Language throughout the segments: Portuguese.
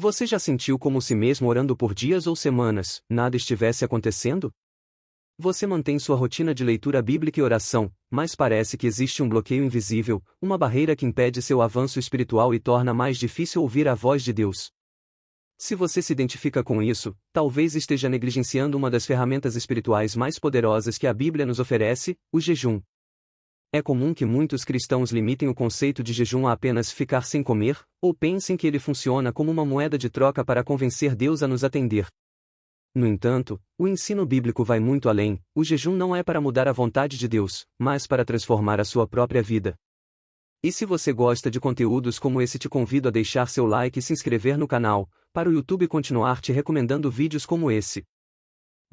Você já sentiu como se mesmo orando por dias ou semanas, nada estivesse acontecendo? Você mantém sua rotina de leitura bíblica e oração, mas parece que existe um bloqueio invisível, uma barreira que impede seu avanço espiritual e torna mais difícil ouvir a voz de Deus. Se você se identifica com isso, talvez esteja negligenciando uma das ferramentas espirituais mais poderosas que a Bíblia nos oferece, o jejum. É comum que muitos cristãos limitem o conceito de jejum a apenas ficar sem comer, ou pensem que ele funciona como uma moeda de troca para convencer Deus a nos atender. No entanto, o ensino bíblico vai muito além. O jejum não é para mudar a vontade de Deus, mas para transformar a sua própria vida. E se você gosta de conteúdos como esse, te convido a deixar seu like e se inscrever no canal, para o YouTube continuar te recomendando vídeos como esse.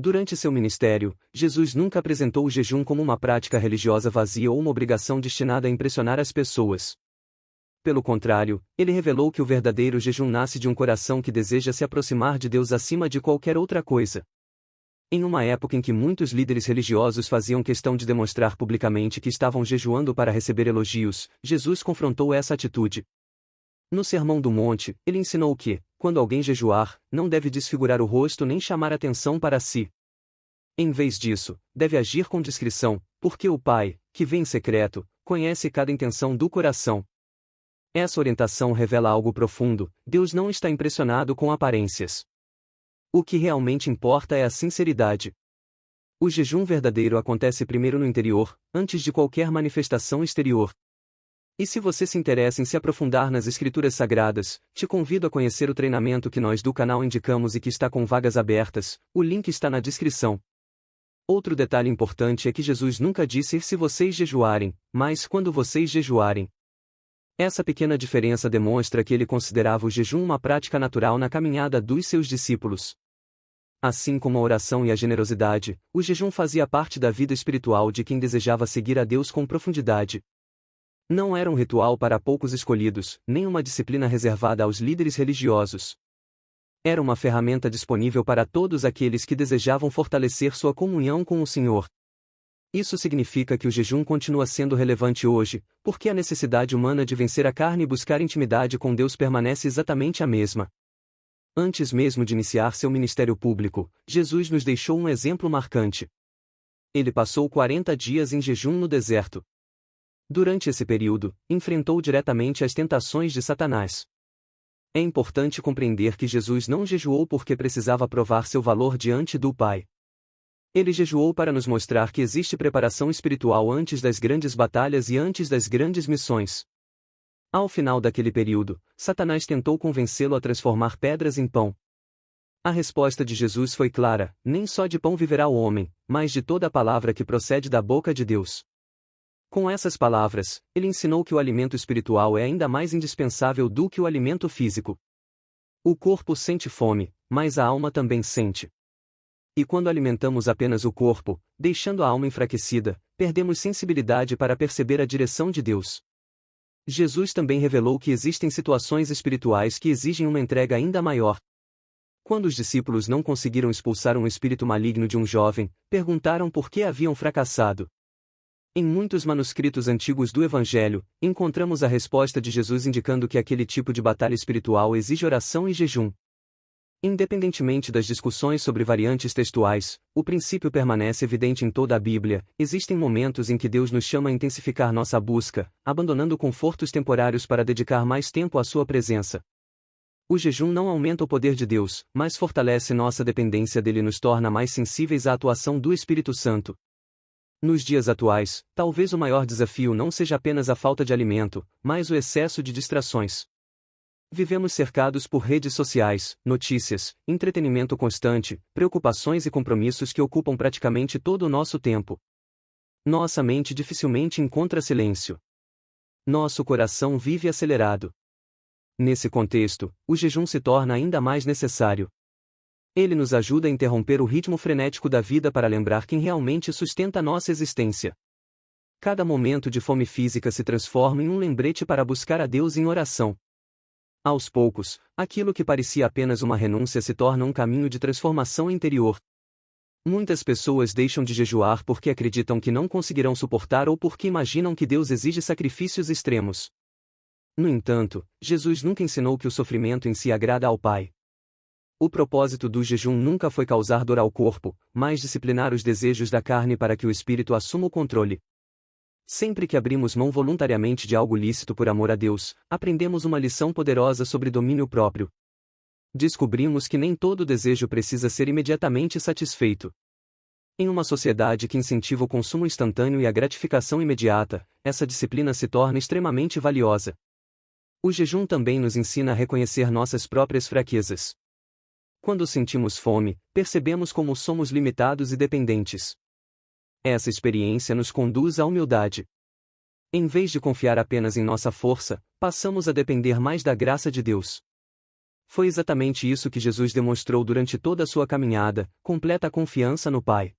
Durante seu ministério, Jesus nunca apresentou o jejum como uma prática religiosa vazia ou uma obrigação destinada a impressionar as pessoas. Pelo contrário, ele revelou que o verdadeiro jejum nasce de um coração que deseja se aproximar de Deus acima de qualquer outra coisa. Em uma época em que muitos líderes religiosos faziam questão de demonstrar publicamente que estavam jejuando para receber elogios, Jesus confrontou essa atitude. No Sermão do Monte, ele ensinou que, quando alguém jejuar, não deve desfigurar o rosto nem chamar atenção para si. Em vez disso, deve agir com discrição, porque o Pai, que vê em secreto, conhece cada intenção do coração. Essa orientação revela algo profundo: Deus não está impressionado com aparências. O que realmente importa é a sinceridade. O jejum verdadeiro acontece primeiro no interior, antes de qualquer manifestação exterior. E se você se interessa em se aprofundar nas Escrituras Sagradas, te convido a conhecer o treinamento que nós do canal indicamos e que está com vagas abertas. O link está na descrição. Outro detalhe importante é que Jesus nunca disse se vocês jejuarem, mas quando vocês jejuarem. Essa pequena diferença demonstra que ele considerava o jejum uma prática natural na caminhada dos seus discípulos. Assim como a oração e a generosidade, o jejum fazia parte da vida espiritual de quem desejava seguir a Deus com profundidade. Não era um ritual para poucos escolhidos, nem uma disciplina reservada aos líderes religiosos. Era uma ferramenta disponível para todos aqueles que desejavam fortalecer sua comunhão com o Senhor. Isso significa que o jejum continua sendo relevante hoje, porque a necessidade humana de vencer a carne e buscar intimidade com Deus permanece exatamente a mesma. Antes mesmo de iniciar seu ministério público, Jesus nos deixou um exemplo marcante. Ele passou 40 dias em jejum no deserto. Durante esse período, enfrentou diretamente as tentações de Satanás. É importante compreender que Jesus não jejuou porque precisava provar seu valor diante do Pai. Ele jejuou para nos mostrar que existe preparação espiritual antes das grandes batalhas e antes das grandes missões. Ao final daquele período, Satanás tentou convencê-lo a transformar pedras em pão. A resposta de Jesus foi clara: nem só de pão viverá o homem, mas de toda a palavra que procede da boca de Deus. Com essas palavras, ele ensinou que o alimento espiritual é ainda mais indispensável do que o alimento físico. O corpo sente fome, mas a alma também sente. E quando alimentamos apenas o corpo, deixando a alma enfraquecida, perdemos sensibilidade para perceber a direção de Deus. Jesus também revelou que existem situações espirituais que exigem uma entrega ainda maior. Quando os discípulos não conseguiram expulsar um espírito maligno de um jovem, perguntaram por que haviam fracassado. Em muitos manuscritos antigos do Evangelho, encontramos a resposta de Jesus indicando que aquele tipo de batalha espiritual exige oração e jejum. Independentemente das discussões sobre variantes textuais, o princípio permanece evidente em toda a Bíblia: existem momentos em que Deus nos chama a intensificar nossa busca, abandonando confortos temporários para dedicar mais tempo à sua presença. O jejum não aumenta o poder de Deus, mas fortalece nossa dependência dele e nos torna mais sensíveis à atuação do Espírito Santo. Nos dias atuais, talvez o maior desafio não seja apenas a falta de alimento, mas o excesso de distrações. Vivemos cercados por redes sociais, notícias, entretenimento constante, preocupações e compromissos que ocupam praticamente todo o nosso tempo. Nossa mente dificilmente encontra silêncio. Nosso coração vive acelerado. Nesse contexto, o jejum se torna ainda mais necessário. Ele nos ajuda a interromper o ritmo frenético da vida para lembrar quem realmente sustenta nossa existência. Cada momento de fome física se transforma em um lembrete para buscar a Deus em oração. Aos poucos, aquilo que parecia apenas uma renúncia se torna um caminho de transformação interior. Muitas pessoas deixam de jejuar porque acreditam que não conseguirão suportar ou porque imaginam que Deus exige sacrifícios extremos. No entanto, Jesus nunca ensinou que o sofrimento em si agrada ao Pai. O propósito do jejum nunca foi causar dor ao corpo, mas disciplinar os desejos da carne para que o espírito assuma o controle. Sempre que abrimos mão voluntariamente de algo lícito por amor a Deus, aprendemos uma lição poderosa sobre domínio próprio. Descobrimos que nem todo desejo precisa ser imediatamente satisfeito. Em uma sociedade que incentiva o consumo instantâneo e a gratificação imediata, essa disciplina se torna extremamente valiosa. O jejum também nos ensina a reconhecer nossas próprias fraquezas. Quando sentimos fome, percebemos como somos limitados e dependentes. Essa experiência nos conduz à humildade. Em vez de confiar apenas em nossa força, passamos a depender mais da graça de Deus. Foi exatamente isso que Jesus demonstrou durante toda a sua caminhada, completa confiança no Pai.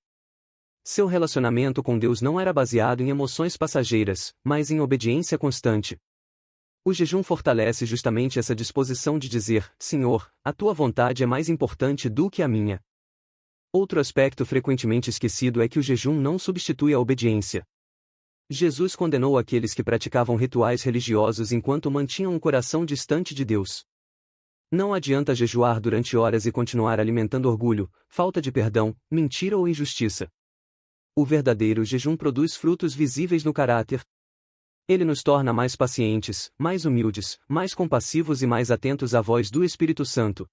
Seu relacionamento com Deus não era baseado em emoções passageiras, mas em obediência constante. O jejum fortalece justamente essa disposição de dizer: Senhor, a tua vontade é mais importante do que a minha. Outro aspecto frequentemente esquecido é que o jejum não substitui a obediência. Jesus condenou aqueles que praticavam rituais religiosos enquanto mantinham um coração distante de Deus. Não adianta jejuar durante horas e continuar alimentando orgulho, falta de perdão, mentira ou injustiça. O verdadeiro jejum produz frutos visíveis no caráter. Ele nos torna mais pacientes, mais humildes, mais compassivos e mais atentos à voz do Espírito Santo.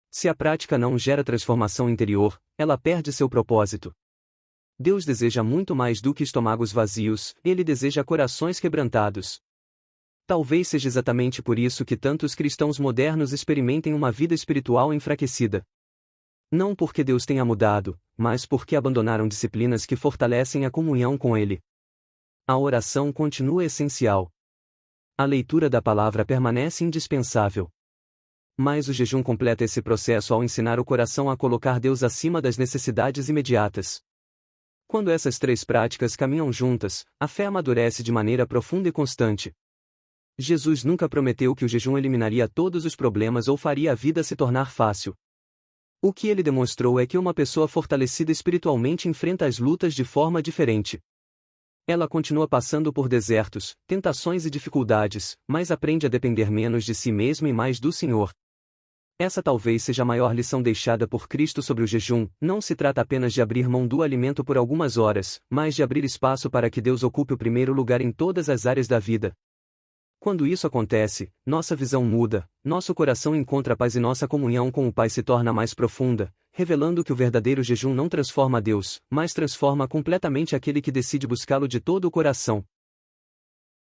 Se a prática não gera transformação interior, ela perde seu propósito. Deus deseja muito mais do que estômagos vazios, Ele deseja corações quebrantados. Talvez seja exatamente por isso que tantos cristãos modernos experimentem uma vida espiritual enfraquecida. Não porque Deus tenha mudado, mas porque abandonaram disciplinas que fortalecem a comunhão com Ele. A oração continua essencial. A leitura da palavra permanece indispensável. Mas o jejum completa esse processo ao ensinar o coração a colocar Deus acima das necessidades imediatas. Quando essas três práticas caminham juntas, a fé amadurece de maneira profunda e constante. Jesus nunca prometeu que o jejum eliminaria todos os problemas ou faria a vida se tornar fácil. O que ele demonstrou é que uma pessoa fortalecida espiritualmente enfrenta as lutas de forma diferente. Ela continua passando por desertos, tentações e dificuldades, mas aprende a depender menos de si mesma e mais do Senhor. Essa talvez seja a maior lição deixada por Cristo sobre o jejum. Não se trata apenas de abrir mão do alimento por algumas horas, mas de abrir espaço para que Deus ocupe o primeiro lugar em todas as áreas da vida. Quando isso acontece, nossa visão muda, nosso coração encontra paz e nossa comunhão com o Pai se torna mais profunda, revelando que o verdadeiro jejum não transforma Deus, mas transforma completamente aquele que decide buscá-lo de todo o coração.